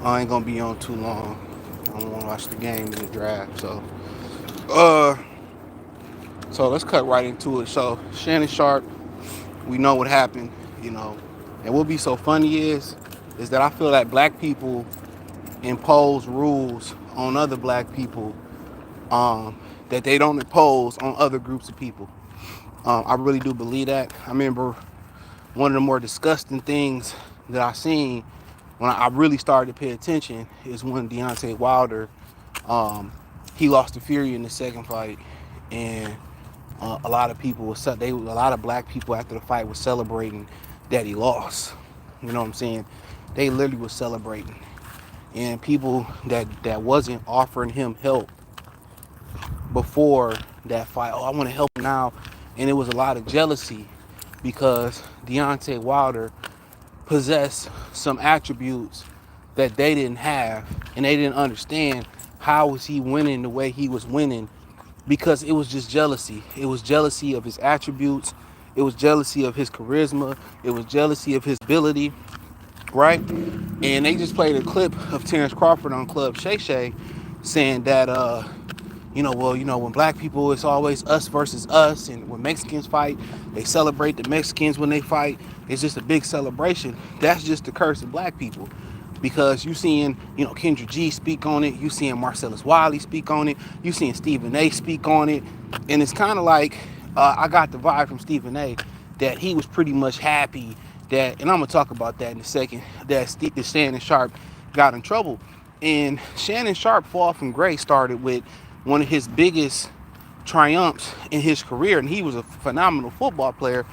I ain't gonna be on too long. I don't want to watch the game in the draft. Uh, so let's cut right into it. So Shannon Sharpe, we know what happened, you know, and what be so funny is that I feel that black people impose rules on other black people that they don't impose on other groups of people. I really do believe that. I remember one of the more disgusting things that I seen when I really started to pay attention is when Deontay Wilder he lost to Fury in the second fight, and a lot of people a lot of black people after the fight was celebrating that he lost. You know what I'm saying? They literally was celebrating, and people that wasn't offering him help before that fight. Oh, I want to help him now, and it was a lot of jealousy because Deontay Wilder possessed some attributes that they didn't have, and they didn't understand how was he winning the way he was winning because it was just jealousy. It was jealousy of his attributes. It was jealousy of his charisma. It was jealousy of his ability, right? And they just played a clip of Terrence Crawford on Club Shay Shay saying that when black people, it's always us versus us, and when Mexicans fight, they celebrate the Mexicans when they fight. It's just a big celebration. That's just the curse of black people, because you seeing, Kendra G speak on it, you seeing Marcellus Wiley speak on it, you seeing Stephen A speak on it, and it's kind of like I got the vibe from Stephen A that he was pretty much happy that, and I'm gonna talk about that in a second, that Shannon Sharpe got in trouble. And Shannon Sharpe fall from grace started with one of his biggest triumphs in his career, and he was a phenomenal football player,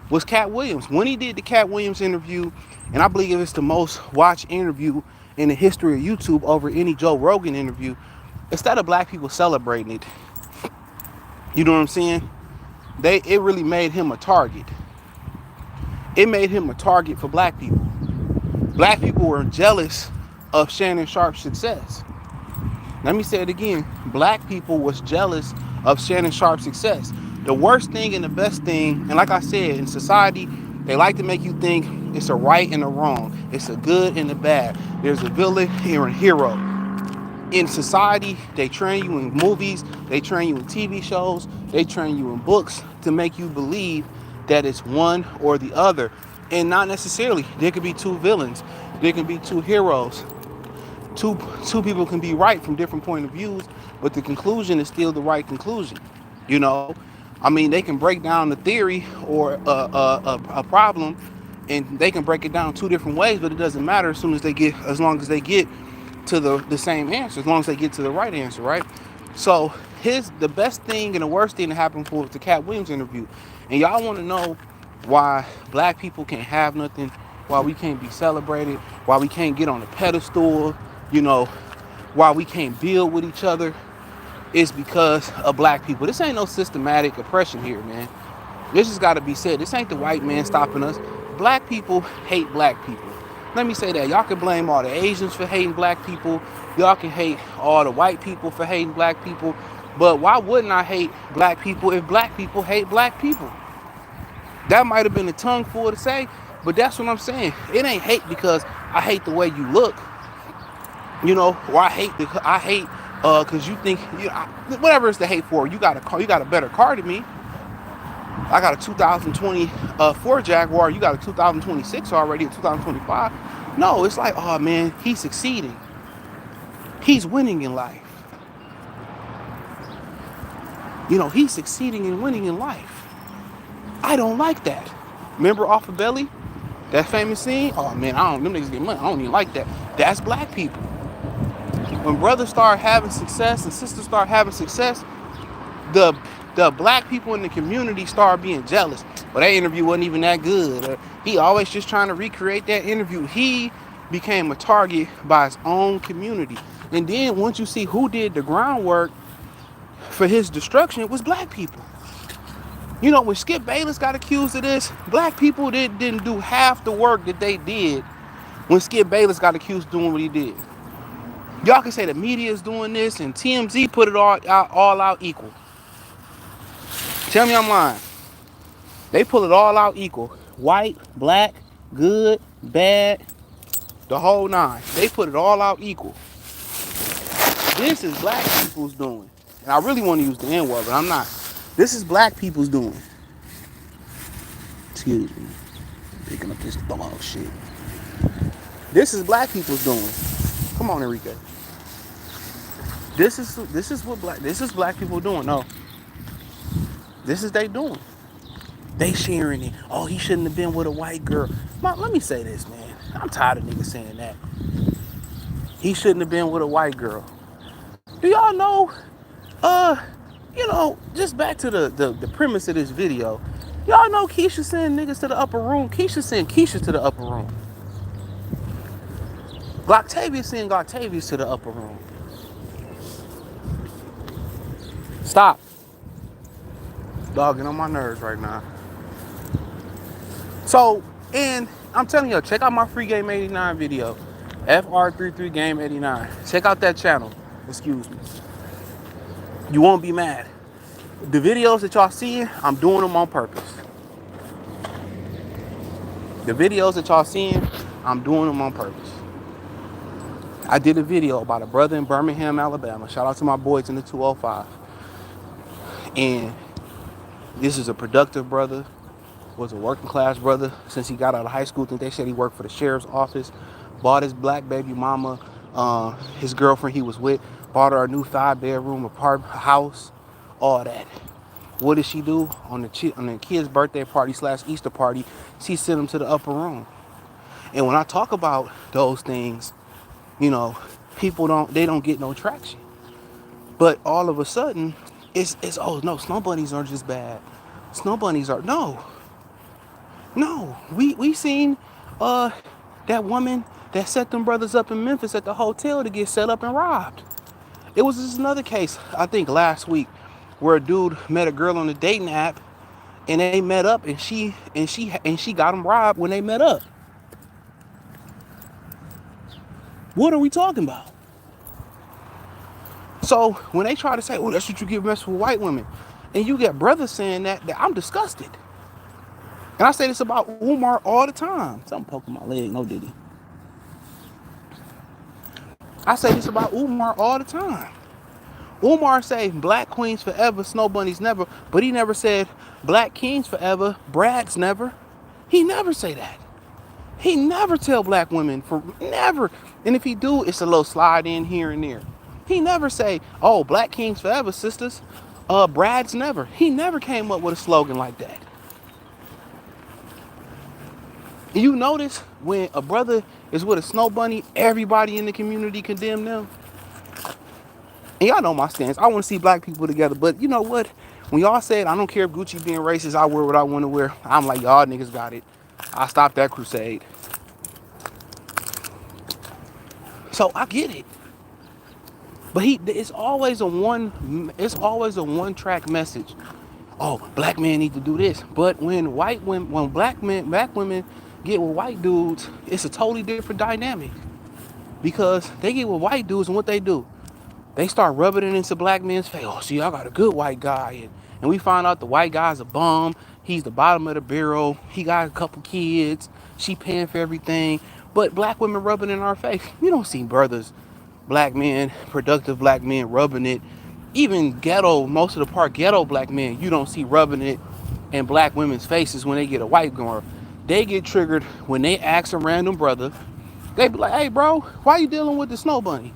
was Cat Williams. When he did the Cat Williams interview, and I believe it's the most watched interview in the history of YouTube over any Joe Rogan interview, instead of black people celebrating it, you know what I'm saying? It really made him a target. It made him a target for black people. Black people were jealous of Shannon Sharpe's success. Let me say it again. Black people was jealous of Shannon Sharpe's success. The worst thing and the best thing, and like I said, in society, they like to make you think it's a right and a wrong. It's a good and a bad. There's a villain and a hero. In society, they train you in movies, they train you in TV shows, they train you in books to make you believe that it's one or the other. And not necessarily. There could be two villains. There can be two heroes. Two people can be right from different point of views, but the conclusion is still the right conclusion. You know, I mean, they can break down the theory or a problem, and they can break it down two different ways, but it doesn't matter as long as they get to the same answer, as long as they get to the right answer, right? So the best thing and the worst thing that happened for the Cat Williams interview, and y'all want to know why black people can't have nothing, why we can't be celebrated, why we can't get on a pedestal, you know, why we can't build with each other, is because of black people. This ain't no systematic oppression here, man. This just got to be said. This ain't the white man stopping us. Black people hate black people. Let me say that. Y'all can blame all the Asians for hating black people. Y'all can hate all the white people for hating black people. But why wouldn't I hate black people if black people hate black people? That might have been a tongue full to say, but that's what I'm saying. It ain't hate because I hate the way you look, or I hate because you think, whatever it's the hate for. You got a car, you got a better car than me. I got a 2024 Jaguar. You got a 2026 already, a 2025. No, it's like, oh man, he's succeeding. He's winning in life. He's succeeding and winning in life. I don't like that. Remember Off of Belly? That famous scene? Oh man, them niggas get money. I don't even like that. That's black people. When brothers start having success and sisters start having success, the black people in the community start being jealous. Well, that interview wasn't even that good. He always just trying to recreate that interview. He became a target by his own community. And then once you see who did the groundwork for his destruction, it was black people. When Skip Bayless got accused of this, black people didn't do half the work that they did when Skip Bayless got accused of doing what he did. Y'all can say the media is doing this and TMZ put it all out equal. Tell me I'm lying. They pull it all out equal. White, black, good, bad. The whole nine. They put it all out equal. This is black people's doing. And I really want to use the N-word, but I'm not. This is black people's doing. Excuse me. Picking up this dog shit. This is black people's doing. Come on, Enrique. This is black people doing. No. This is they doing. They sharing it. Oh, he shouldn't have been with a white girl. Let me say this, man. I'm tired of niggas saying that. He shouldn't have been with a white girl. Do y'all know, just back to the premise of this video. Y'all know Keisha send niggas to the upper room. Keisha send Keisha to the upper room. Gloctavia send Gloctavius to the upper room. Stop. Dog, get on my nerves right now. So, and I'm telling you, check out my free Game 89 video. FR33 Game 89. Check out that channel. Excuse me. You won't be mad. The videos that y'all seeing, I'm doing them on purpose. The videos that y'all seeing, I'm doing them on purpose. I did a video about a brother in Birmingham, Alabama. Shout out to my boys in the 205. And this is a productive brother. Was a working class brother since he got out of high school. I think they said he worked for the sheriff's office. Bought his black baby mama, his girlfriend he was with, bought her a new 5-bedroom apartment, house, all that. What did she do on the kid's birthday party / Easter party? She sent him to the upper room. And when I talk about those things, people don't get no traction. But all of a sudden, it's oh no, snow bunnies are just bad. Snow bunnies are no. We seen that woman that set them brothers up in Memphis at the hotel to get set up and robbed. It was just another case, I think last week, where a dude met a girl on the dating app and they met up and she got him robbed when they met up. What are we talking about? So when they try to say, oh, that's what you get messing with white women, and you get brothers saying that I'm disgusted. And I say this about Umar all the time. Something poking my leg, no diddy. I say this about Umar all the time. Umar say black queens forever, snow bunnies never, but he never said black kings forever, brads never. He never say that. He never tell black women for never. And if he do, it's a little slide in here and there. He never say, oh, black kings forever, sisters, brads never. He never came up with a slogan like that. You notice when a brother is with a snow bunny, everybody in the community condemn them. And y'all know my stance. I want to see black people together. But you know what? When y'all said, I don't care if Gucci being racist, I wear what I want to wear. I'm like, y'all niggas got it. I stopped that crusade. So I get it. But it's always a one track message. Oh, black men need to do this. But when black women get with white dudes, it's a totally different dynamic. Because they get with white dudes and what they do, they start rubbing it into black men's face. Oh, see, I got a good white guy. And we find out the white guy's a bum. He's the bottom of the barrel. He got a couple kids. She paying for everything. But black women rubbing it in our face. You don't see brothers, black men, productive black men rubbing it. Even most of the part ghetto black men, you don't see rubbing it in black women's faces when they get a white girl. They get triggered when they ask a random brother. They be like, hey, bro, why you dealing with the snow bunny?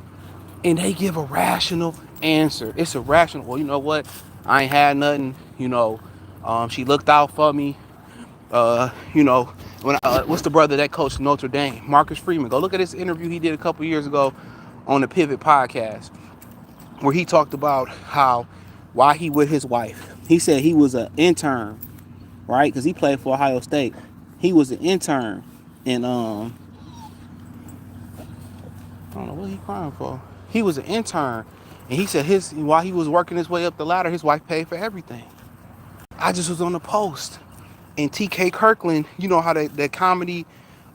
And they give a rational answer. It's a rational, well, you know what? I ain't had nothing, she looked out for me. What's the brother that coached Notre Dame? Marcus Freeman. Go look at this interview he did a couple years ago on the Pivot podcast, where he talked about why he with his wife. He said he was an intern, right? Because he played for Ohio State. He was an intern, and I don't know what he crying for. He was an intern, and he said while he was working his way up the ladder, his wife paid for everything. I just was on the post, and TK Kirkland, you know how that comedy,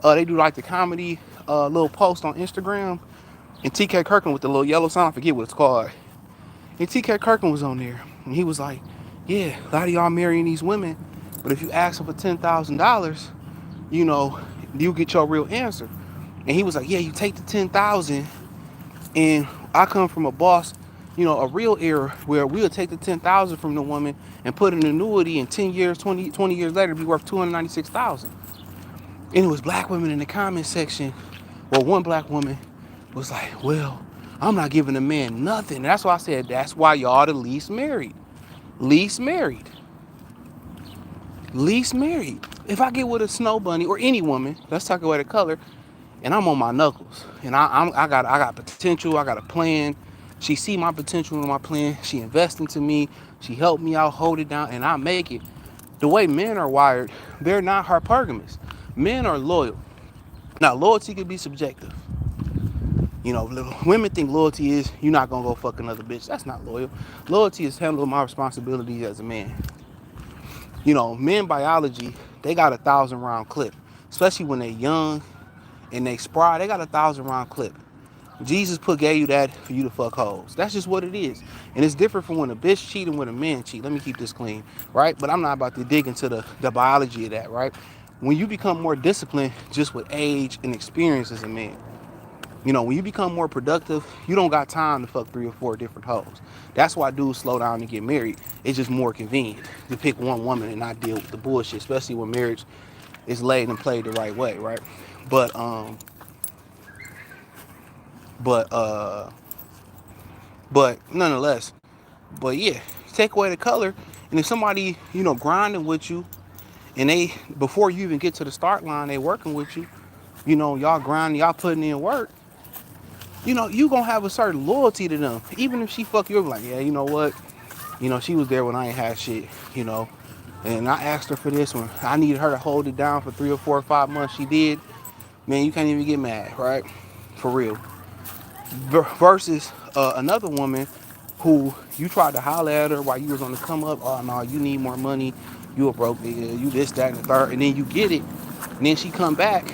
they do like the comedy little post on Instagram, and TK Kirkland with the little yellow sign, I forget what it's called. And TK Kirkland was on there, and he was like, yeah, a lot of y'all marrying these women, but if you ask them for $10,000, you get your real answer. And he was like, yeah, you take the 10,000, and I come from a boss, a real era where we'll take the 10,000 from the woman and put an annuity in 10 years, 20 years later, be worth 296,000. And it was black women in the comment section. Well, one black woman was like, well, I'm not giving a man nothing. And that's why I said, that's why y'all the least married. Least married. Least married. If I get with a snow bunny or any woman, let's talk about the color, and I'm on my knuckles, and I got potential, I got a plan. She see my potential in my plan. She invest into me. She helped me out, hold it down, and I make it. The way men are wired, they're not hypergamous. Men are loyal. Now, loyalty can be subjective. Women think loyalty is you're not gonna go fuck another bitch. That's not loyal. Loyalty is handling my responsibilities as a man. Men biology, they got 1,000 round clip, especially when they young and they spry. They got 1,000 round clip. Jesus gave you that for you to fuck hoes. That's just what it is. And it's different from when a bitch cheat and when a man cheat. Let me keep this clean, right? But I'm not about to dig into the biology of that, right? When you become more disciplined just with age and experience as a man, when you become more productive, you don't got time to fuck 3 or 4 different hoes. That's why dudes slow down and get married. It's just more convenient to pick one woman and not deal with the bullshit, especially when marriage is laid and played the right way, right? But but uh but nonetheless, but yeah, take away the color, and if somebody, grinding with you, and they, before you even get to the start line, they working with you, y'all grinding, y'all putting in work, you gonna have a certain loyalty to them. Even if she fuck you up, like, yeah, you know what? She was there when I ain't had shit, and I asked her for this one. I needed her to hold it down for 3 or 4 or 5 months. She did. Man, you can't even get mad, right? For real. Versus another woman who you tried to holler at her while you was on the come up. Oh, no, you need more money. You a broke nigga. You this, that, and the third. And then you get it. And then she come back,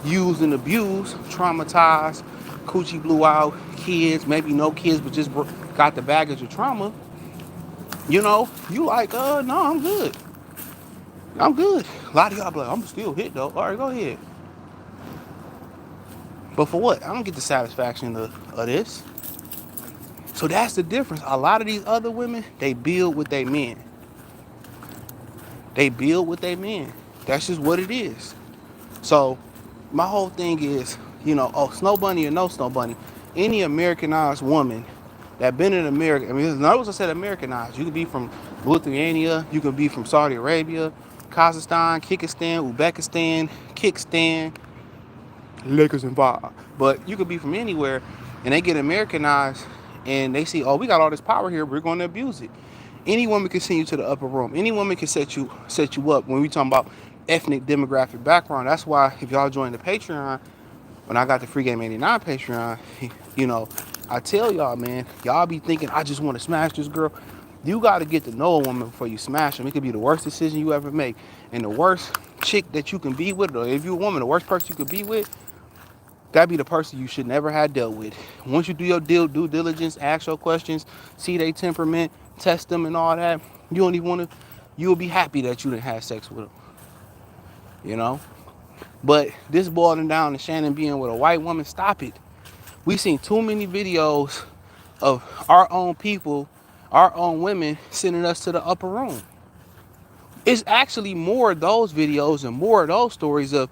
used and abused, traumatized, coochie blew out, kids, maybe no kids, but just got the baggage of trauma. You like, no, I'm good. I'm good. A lot of y'all be like, I'm still hit though. All right, go ahead. But for what? I don't get the satisfaction of this. So that's the difference. A lot of these other women, they build with their men. They build with their men. That's just what it is. So my whole thing is, snow bunny or no snow bunny, any Americanized woman that been in America, notice I said Americanized. You could be from Lithuania, you could be from Saudi Arabia, Kazakhstan, Kyrgyzstan, Uzbekistan, Kickstan, Lakers involved. But you could be from anywhere, and they get Americanized, and they see, oh, we got all this power here, we're going to abuse it. Any woman can send you to the upper room. Any woman can set you up. When we talking about ethnic demographic background, that's why if y'all join the Patreon, when I got the Free Game 89 Patreon, I tell y'all, man, y'all be thinking, I just want to smash this girl. You got to get to know a woman before you smash them. It could be the worst decision you ever make. And the worst chick that you can be with, or if you're a woman, the worst person you could be with, that'd be the person you should never have dealt with. Once you do your due diligence, ask your questions, see their temperament, test them and all that, you don't even want to, you'll be happy that you didn't have sex with them, But this boiling down to Shannon being with a white woman, stop it. We've seen too many videos of our own people, our own women sending us to the upper room. It's actually more of those videos and more of those stories of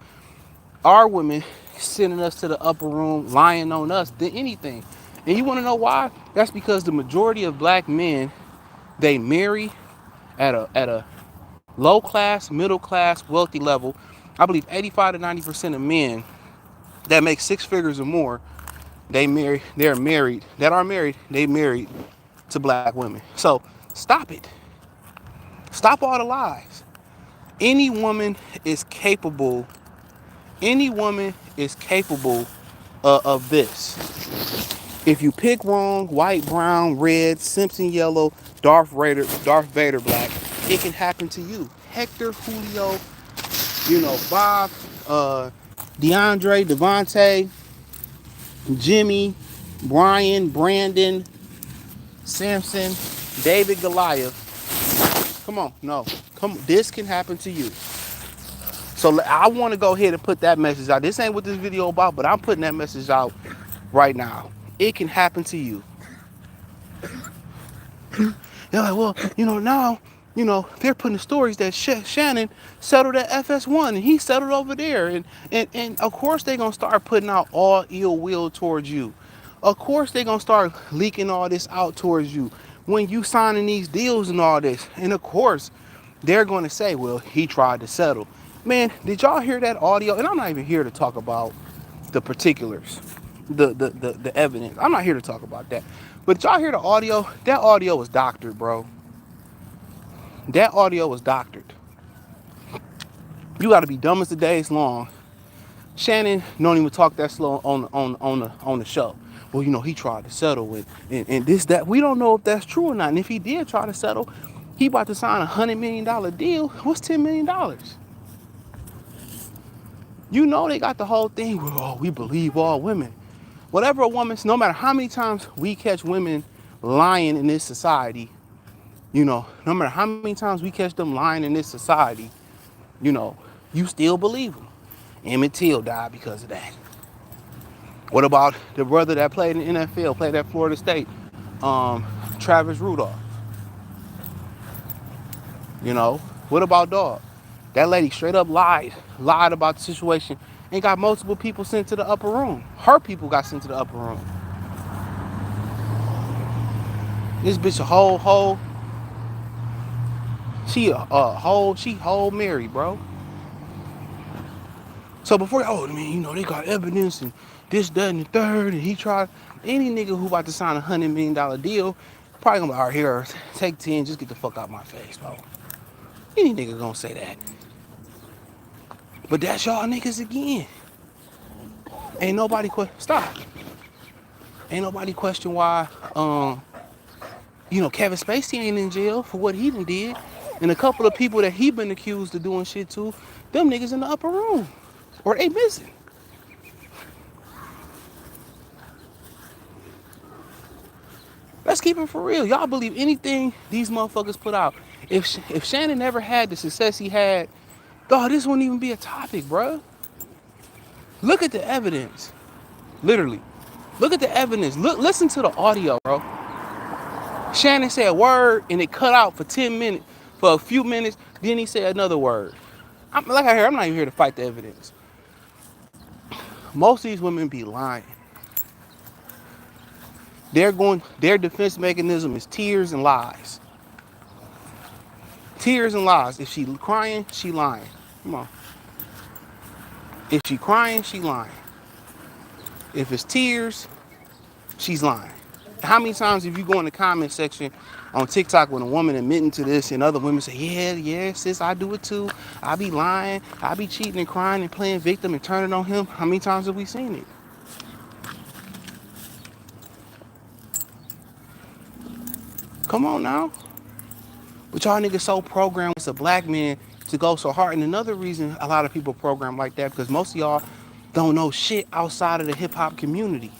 our women sending us to the upper room, lying on us than anything. And you want to know why? That's because the majority of black men, they marry at a low class, middle class, wealthy level. I believe 85 to 90% of men that make 6 figures or more, they married to black women. So stop it. Stop all the lies. Any woman is capable of this. If you pick wrong, white, brown, red, Simpson yellow, Darth Vader black, it can happen to you. Hector, Julio, Bob, DeAndre, Devontae, Jimmy, Brian, Brandon, Samson, David, Goliath. Come on, no. This can happen to you. So I want to go ahead and put that message out. This ain't what this video about, but I'm putting that message out right now. It can happen to you. They're like, well, now, they're putting stories that Shannon settled at FS1 and he settled over there. And of course they're going to start putting out all ill will towards you. Of course they're going to start leaking all this out towards you when you signing these deals and all this. And of course, they're going to say, well, he tried to settle. Man, did y'all hear that audio? And I'm not even here to talk about the particulars, the evidence. I'm not here to talk about that. But did y'all hear the audio? That audio was doctored, bro. That audio was doctored. You got to be dumb as the day is long. Shannon don't even talk that slow on the show. Well, he tried to settle and this, that. We don't know if that's true or not. And if he did try to settle, he about to sign $100 million deal. What's $10 million? They got the whole thing where, oh, we believe all women. Whatever a woman, no matter how many times we catch women lying in this society, no matter how many times we catch them lying in this society, you still believe them. Emmett Till died because of that. What about the brother that played in the NFL, played at Florida State, Travis Rudolph? What about Dog? That lady straight up lied about the situation and got multiple people sent to the upper room. Her people got sent to the upper room. This bitch a whole. She whole Mary, bro. So before, they got evidence and this, that, and the third, and he tried. Any nigga who about to sign $100 million deal, probably gonna be, all right, here, take 10, just get the fuck out my face, bro. Any nigga gonna say that. But that's y'all niggas again. Ain't nobody stop. Ain't nobody question why, Kevin Spacey ain't in jail for what he done did. And a couple of people that he been accused of doing shit to, them niggas in the upper room. Or they missing. Let's keep it for real. Y'all believe anything these motherfuckers put out. If Shannon never had the success he had, dog, this wouldn't even be a topic, bro. Look at the evidence. Literally. Look at the evidence. Listen to the audio, bro. Shannon said a word and it cut out for 10 minutes, for a few minutes, then he said another word. I'm not even here to fight the evidence. Most of these women be lying. Their defense mechanism is tears and lies. Tears and lies. If she crying, she lying. Come on. If she crying, she lying. If it's tears, she's lying. How many times have you go in the comment section on TikTok when a woman admitting to this and other women say, yeah, sis, I do it too. I be lying. I be cheating and crying and playing victim and turning on him. How many times have we seen it? Come on now. But y'all niggas so programmed as a black man to go so hard. And another reason a lot of people program like that, because most of y'all don't know shit outside of the hip hop community.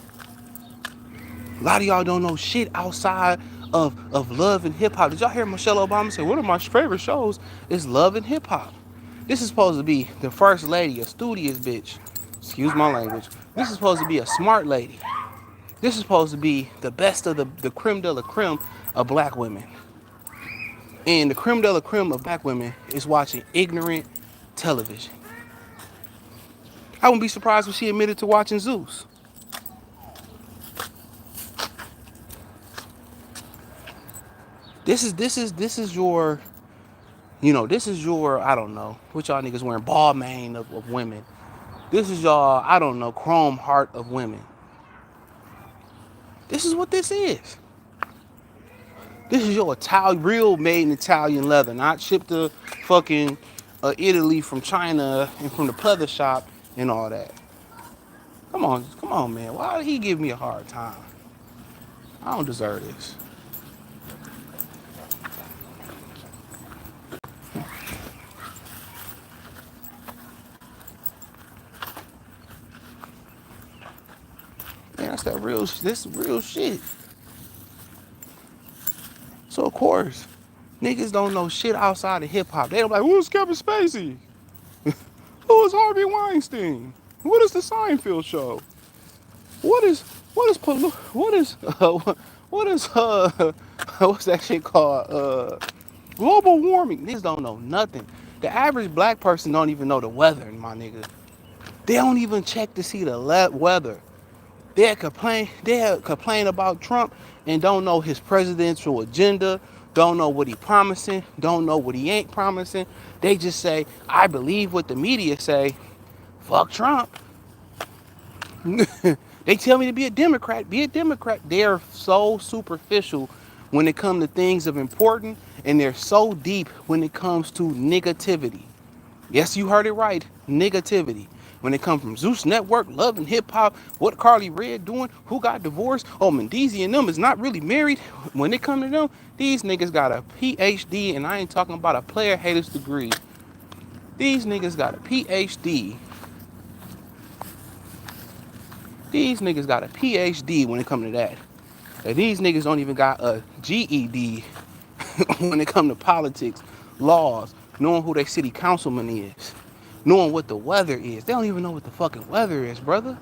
A lot of y'all don't know shit outside of love and hip hop. Did y'all hear Michelle Obama say, one of my favorite shows is Love and Hip Hop? This is supposed to be the first lady, a studious bitch. Excuse my language. This is supposed to be a smart lady. This is supposed to be the best of the creme de la creme of black women. And the creme de la creme of black women is watching ignorant television. I wouldn't be surprised if she admitted to watching Zeus. This is your, I don't know, what y'all niggas wearing, ball mane of women. This is y'all, I don't know, chrome heart of women. This is what this is. This is your real made in Italian leather, not shipped to fucking Italy from China and from the pleather shop and all that. Come on, man. Why did he give me a hard time? I don't deserve this. Man, that's real shit. So of course, niggas don't know shit outside of hip hop. They don't be like, who's Kevin Spacey? Who is Harvey Weinstein? What is the Seinfeld show? What is what is what is what's that shit called? Global warming. Niggas don't know nothing. The average black person don't even know the weather, my nigga. They don't even check to see the weather. They complain about Trump and don't know his presidential agenda, don't know what he promising, don't know what he ain't promising. They just say, I believe what the media say. Fuck Trump. They tell me to be a Democrat. Be a Democrat. They're so superficial when it comes to things of importance, and they're so deep when it comes to negativity. Yes, you heard it right. Negativity. When it comes from Zeus Network, Love and Hip Hop, what Carly Red doing, who got divorced, oh, Mendeezy and them is not really married. When it come to them, these niggas got a PhD, and I ain't talking about a player haters degree. These niggas got a PhD. These niggas got a PhD when it come to that. And these niggas don't even got a GED when it come to politics, laws, knowing who their city councilman is, knowing what the weather is. They don't even know what the fucking weather is, brother.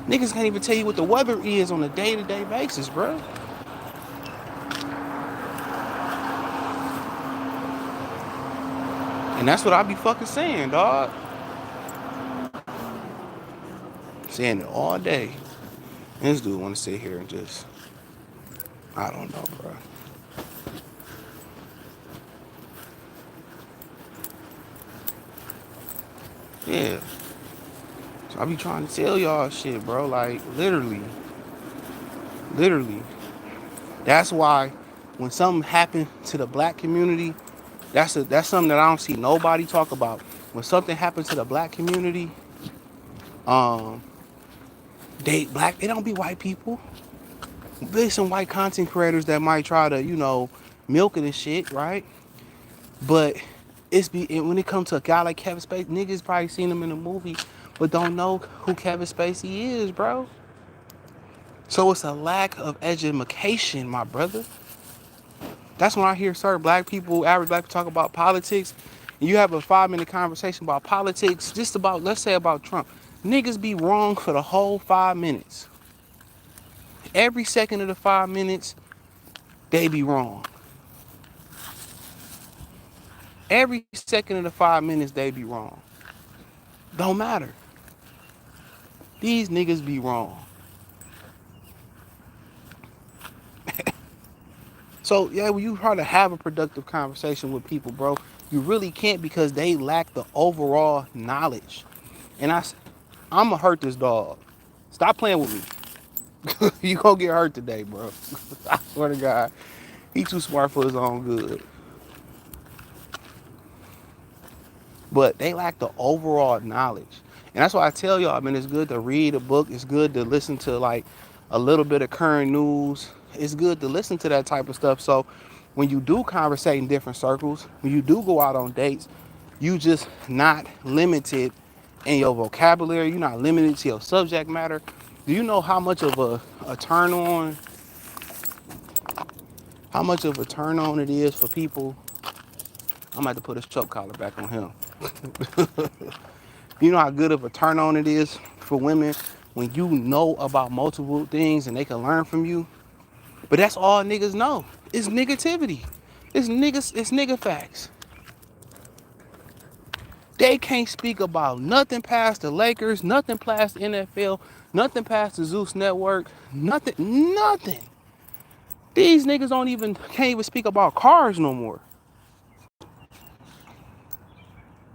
Niggas can't even tell you what the weather is on a day-to-day basis, bro. And that's what I be fucking saying, dog. Saying it all day. And this dude want to sit here and just, I don't know, bro. Yeah. So I be trying to tell y'all shit, bro. Like, literally. Literally. That's why when something happened to the black community, that's something that I don't see nobody talk about. When something happens to the black community, um, they don't be white people. There's some white content creators that might try to, milk it and shit, right? But when it comes to a guy like Kevin Spacey, niggas probably seen him in a movie, but don't know who Kevin Spacey is, bro. So it's a lack of education, my brother. That's when I hear certain black people, average black people, talk about politics, and you have a 5-minute conversation about politics, just about, let's say about Trump. Niggas be wrong for the whole 5 minutes. Every second of the 5 minutes, they be wrong. Every second of the 5 minutes, they be wrong. Don't matter. These niggas be wrong. So, yeah, when you try to have a productive conversation with people, bro, you really can't because they lack the overall knowledge. And I'm going to hurt this dog. Stop playing with me. You gonna get hurt today, bro. I swear to God. He too smart for his own good. But they lack the overall knowledge. And that's why I tell y'all, man, it's good to read a book. It's good to listen to like a little bit of current news. It's good to listen to that type of stuff. So when you do conversate in different circles, when you do go out on dates, you just not limited in your vocabulary. You're not limited to your subject matter. Do you know how much of a turn on, it is for people? I'm gonna have to put his choke collar back on him. You know how good of a turn on it is for women when you know about multiple things and they can learn from you? But that's all niggas know. It's negativity. It's nigga facts. They can't speak about nothing past the Lakers, nothing past the NFL, nothing past the Zeus Network, nothing. These niggas can't even speak about cars no more.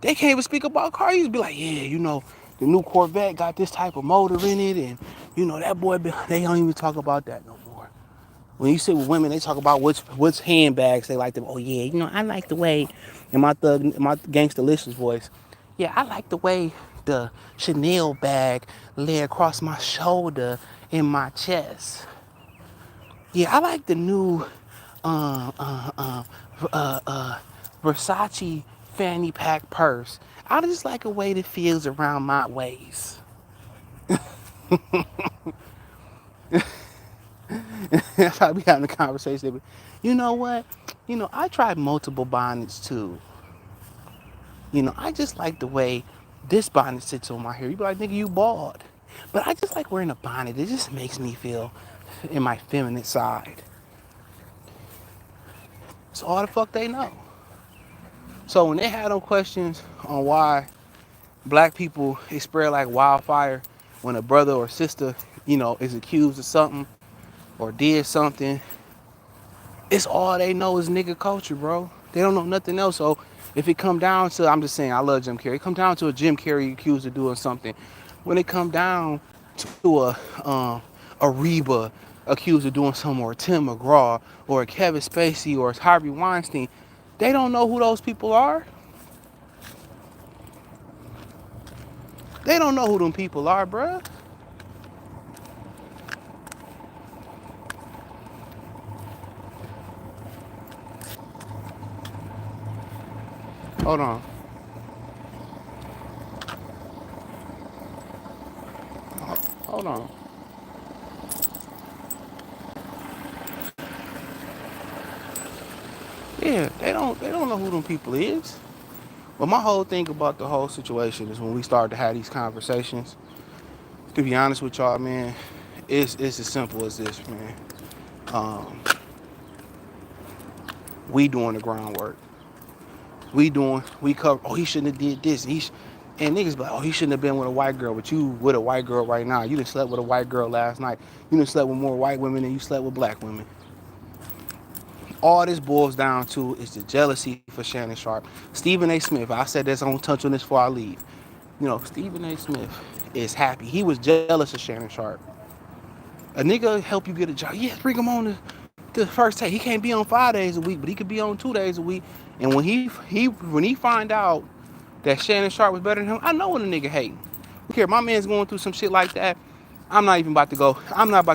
They can't even speak about cars. You be like, yeah, the new Corvette got this type of motor in it, and that boy. They don't even talk about that no more. When you sit with women, they talk about which handbags they like them. Oh yeah, I like the way in my gangsta-licious voice. Yeah, I like the way the Chanel bag lay across my shoulder in my chest. Yeah, I like the new uh, uh, uh, Versace fanny pack purse. I just like the way it feels around my waist. That's how we having a conversation. You know what? I tried multiple bonnets too. I just like the way this bonnet sits on my hair. You be like, nigga, you bald. But I just like wearing a bonnet. It just makes me feel in my feminine side. It's all the fuck they know. So when they had no questions on why black people is spread like wildfire when a brother or sister, is accused of something or did something, it's all they know is nigga culture, bro. They don't know nothing else. So if it come down to, I'm just saying, I love Jim Carrey. It come down to a Jim Carrey accused of doing something. When it come down to a Reba accused of doing something, or a Tim McGraw, or a Kevin Spacey, or a Harvey Weinstein, they don't know who those people are. They don't know who them people are, bruh. Hold on. Hold on. Yeah, they don't know who them people is. But my whole thing about the whole situation is when we start to have these conversations, to be honest with y'all, man, it's as simple as this, man. Um, we doing the groundwork. We cover, oh, he shouldn't have did this. And niggas be like, oh, he shouldn't have been with a white girl, but you with a white girl right now. You done slept with a white girl last night. You done slept with more white women than you slept with black women. All this boils down to is the jealousy for Shannon Sharpe. Stephen A. Smith, I said this, I won't touch on this before I leave. Stephen A. Smith is happy. He was jealous of Shannon Sharpe. A nigga help you get a job. Yeah, bring him on the first take. He can't be on 5 days a week, but he could be on 2 days a week. And when he find out that Shannon Sharpe was better than him, I know when a nigga hating. Look here, my man's going through some shit like that. I'm not about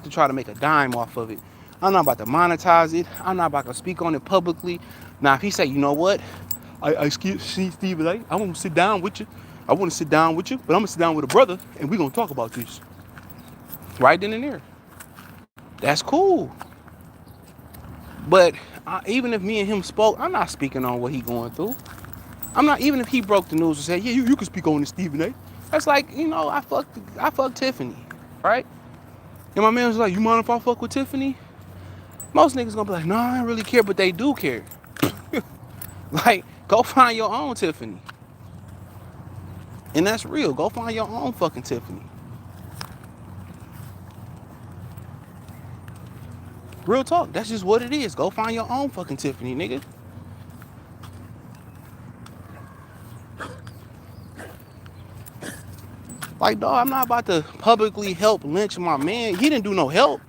to try to make a dime off of it. I'm not about to monetize it. I'm not about to speak on it publicly. Now, if he say, you know what, I see Stephen A, I want to sit down with you. I want to sit down with you, but I'm going to sit down with a brother, and we're going to talk about this. Right then and there. That's cool. But even if me and him spoke, I'm not speaking on what he going through. I'm not, even if he broke the news and said, yeah, you can speak on this, Stephen A. That's like, I fucked Tiffany, right? And my man was like, you mind if I fuck with Tiffany? Most niggas gonna be like, no, I don't really care, but they do care. Like, go find your own Tiffany. And that's real. Go find your own fucking Tiffany. Real talk. That's just what it is. Go find your own fucking Tiffany, nigga. Like, dog, I'm not about to publicly help lynch my man. He didn't do no help.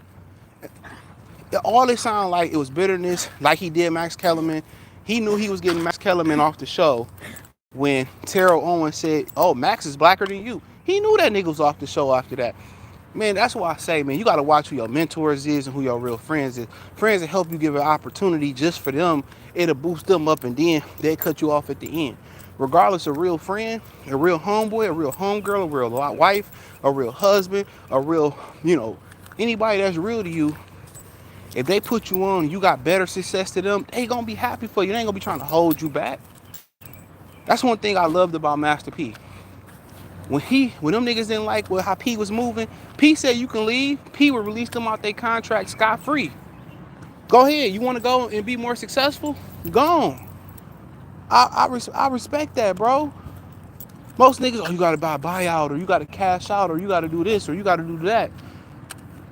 All it sounded like it was bitterness, like he did Max Kellerman. He knew he was getting Max Kellerman off the show when Terrell Owens said, oh, Max is blacker than you. He knew that nigga was off the show after that. Man, that's why I say, man, you got to watch who your mentors is and who your real friends is. Friends that help you give an opportunity just for them, it'll boost them up, and then they cut you off at the end. Regardless, a real friend, a real homeboy, a real homegirl, a real wife, a real husband, a real, anybody that's real to you, if they put you on and you got better success to them, they gonna be happy for you. They ain't gonna be trying to hold you back. That's one thing I loved about Master P. When them niggas didn't like how P was moving, P said you can leave. P would release them out their contract scot-free. Go ahead. You want to go and be more successful? Go on. I respect that, bro. Most niggas, oh, you got to buy a buyout, or you got to cash out, or you got to do this, or you got to do that.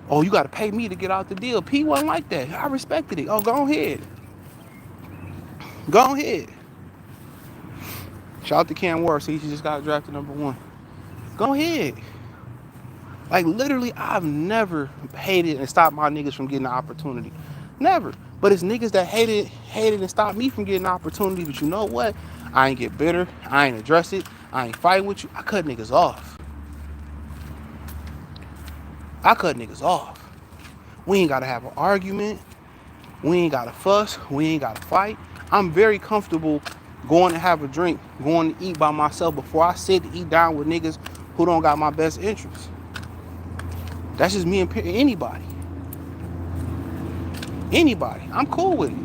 Oh, you got to pay me to get out the deal. P wasn't like that. I respected it. Oh, go ahead. Go ahead. Shout out to Cam Ward. See, he just got drafted #1. Go ahead. Like, literally, I've never hated and stopped my niggas from getting the opportunity. Never. But it's niggas that hated and stopped me from getting the opportunity. But you know what? I ain't get bitter. I ain't address it. I ain't fighting with you. I cut niggas off. We ain't got to have an argument. We ain't got to fuss. We ain't got to fight. I'm very comfortable going to have a drink, going to eat by myself before I sit to eat down with niggas who don't got my best interests. That's just me and anybody. I'm cool with it.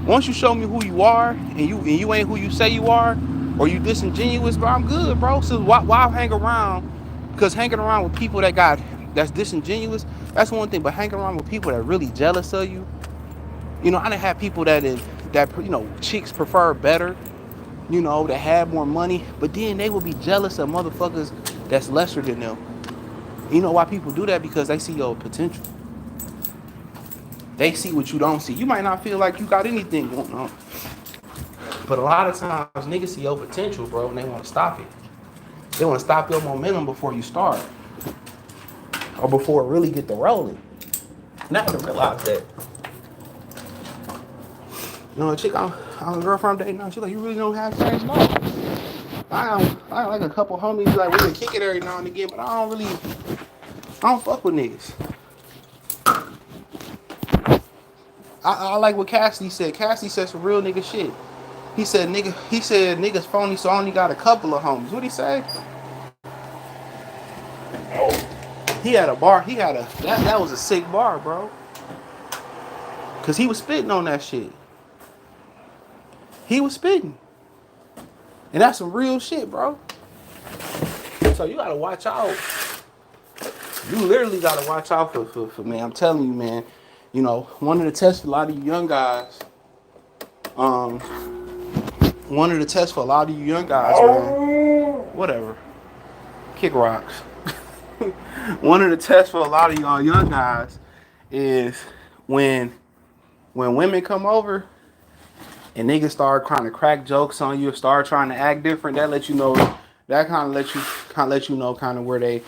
Once you show me who you are and you ain't who you say you are, or you disingenuous, bro, I'm good, bro. So why hang around? Because hanging around with people that's disingenuous, that's one thing. But hanging around with people that really jealous of you, I done had people that chicks prefer better, that have more money, but then they will be jealous of motherfuckers that's lesser than them. You know why people do that? Because they see your potential. They see what you don't see. You might not feel like you got anything going on, but a lot of times niggas see your potential, bro, and they want to stop it. They want to stop your momentum before you start, or before it really get to rolling. And I had to realize that. A chick I'm a girlfriend dating now, she's like, you really don't have cash? No. I like a couple homies, like we can kick it every now and again, but I don't fuck with niggas. I like what Cassidy said. Cassidy said some real nigga shit. He said niggas phony, so I only got a couple of homies. What'd he say? He had a bar. That was a sick bar, bro. Cause he was spitting on that shit. He was spitting. And that's some real shit, bro. So you gotta watch out. You literally gotta watch out for me. I'm telling you, man. One of the tests for a lot of you young guys, man. Whatever. Kick rocks. One of the tests for a lot of y'all young guys is when women come over and niggas start trying to crack jokes on you, or start trying to act different. That lets you know. That kind of let you know kind of where they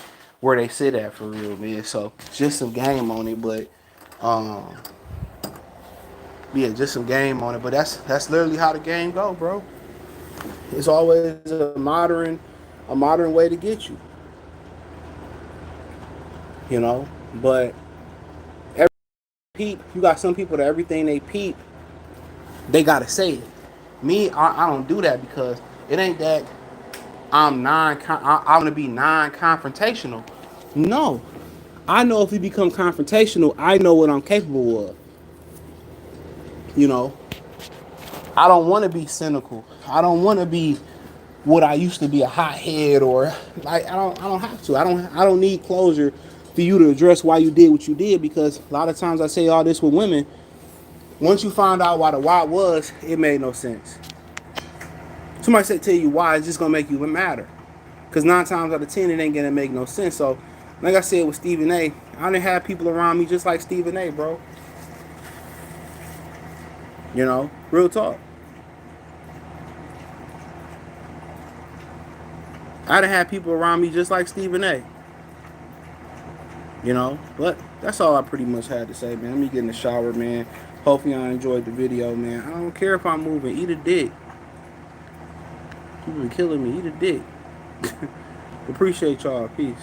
sit at for real, man. So just some game on it, but yeah, just some game on it. But that's literally how the game go, bro. It's always a modern way to get you. But every peep, you got some people that everything they peep, they gotta say it. Me, I don't do that because it ain't that I'm gonna be non-confrontational. No, I know if we become confrontational, I know what I'm capable of. I don't want to be cynical. I don't want to be what I used to be, a hothead, or like I don't have to. I don't need closure for you to address why you did what you did, because a lot of times I say all this with women. Once you find out why the why was, it made no sense. Somebody tell you why, it's just gonna make you matter. Because 9 times out of 10, it ain't gonna make no sense. So, like I said with Stephen A, I didn't have people around me just like Stephen A, bro. Real talk. I done had people around me just like Stephen A. But that's all I pretty much had to say, man. Let me get in the shower, man. Hopefully y'all enjoyed the video, man. I don't care if I'm moving. Eat a dick. People been killing me. Eat a dick. Appreciate y'all. Peace.